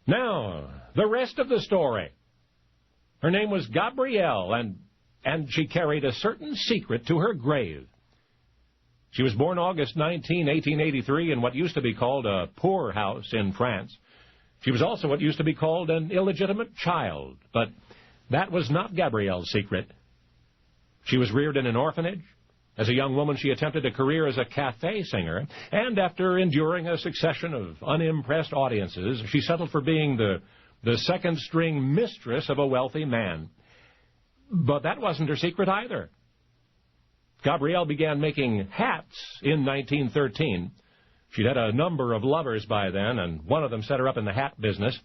Now, the rest of the story. Her name was Gabrielle, and she carried a certain secret to her grave. She was born August 19, 1883, in what used to be called a poor house in France. She was also what used to be called an illegitimate child, but that was not Gabrielle's secret. She was reared in an orphanage. As a young woman, she attempted a career as a cafe singer, and after enduring a succession of unimpressed audiences, she settled for being the second-string mistress of a wealthy man. But that wasn't her secret either. Gabrielle began making hats in 1913. She'd had a number of lovers by then, and one of them set her up in the hat business.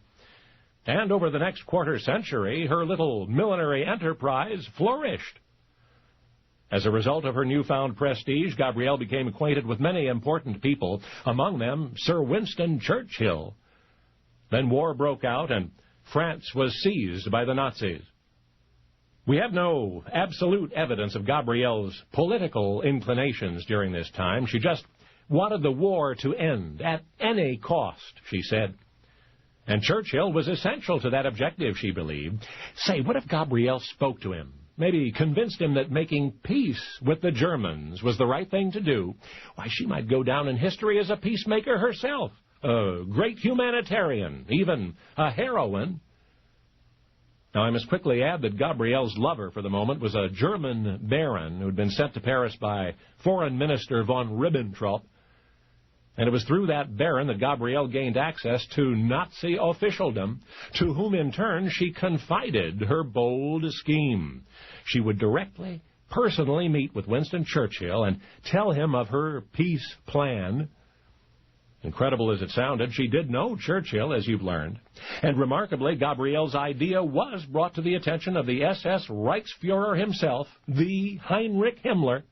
And over the next quarter century, her little millinery enterprise flourished. As a result of her newfound prestige, Gabrielle became acquainted with many important people, among them Sir Winston Churchill. Then war broke out, and France was seized by the Nazis. We have no absolute evidence of Gabrielle's political inclinations during this time. She just wanted the war to end at any cost, she said. And Churchill was essential to that objective, she believed. Say, what if Gabrielle spoke to him? Maybe convinced him that making peace with the Germans was the right thing to do. Why, she might go down in history as a peacemaker herself, a great humanitarian, even a heroine. Now, I must quickly add that Gabrielle's lover for the moment was a German baron who'd been sent to Paris by Foreign Minister von Ribbentrop. And it was through that baron that Gabrielle gained access to Nazi officialdom, to whom in turn she confided her bold scheme. She would directly, personally meet with Winston Churchill and tell him of her peace plan. Incredible as it sounded, she did know Churchill, as you've learned. And remarkably, Gabrielle's idea was brought to the attention of the SS Reichsfuhrer himself, the Heinrich Himmler.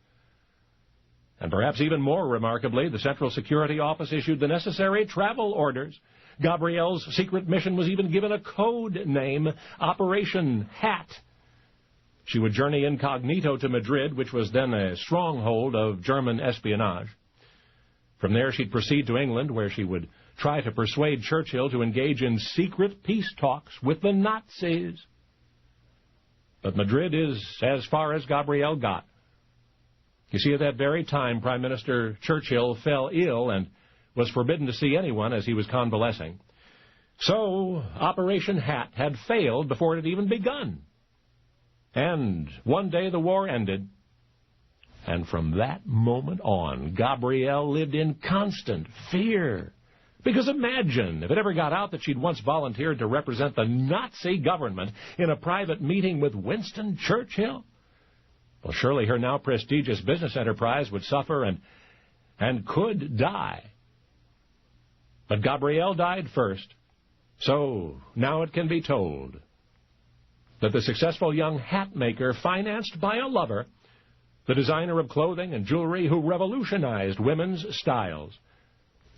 And perhaps even more remarkably, the Central Security Office issued the necessary travel orders. Gabrielle's secret mission was even given a code name, Operation Hat. She would journey incognito to Madrid, which was then a stronghold of German espionage. From there, she'd proceed to England, where she would try to persuade Churchill to engage in secret peace talks with the Nazis. But Madrid is as far as Gabrielle got. You see, at that very time, Prime Minister Churchill fell ill and was forbidden to see anyone as he was convalescing. So, Operation Hat had failed before it had even begun. And one day the war ended. And from that moment on, Gabrielle lived in constant fear. Because imagine if it ever got out that she'd once volunteered to represent the Nazi government in a private meeting with Winston Churchill. Well, surely her now prestigious business enterprise would suffer and could die. But Gabrielle died first. So now it can be told that the successful young hat maker, financed by a lover, the designer of clothing and jewelry who revolutionized women's styles,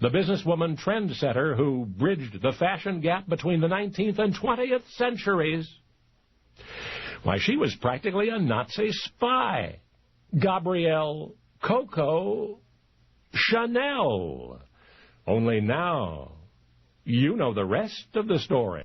the businesswoman trendsetter who bridged the fashion gap between the 19th and 20th centuries, why, she was practically a Nazi spy. Gabrielle Coco Chanelle. Only now, you know the rest of the story.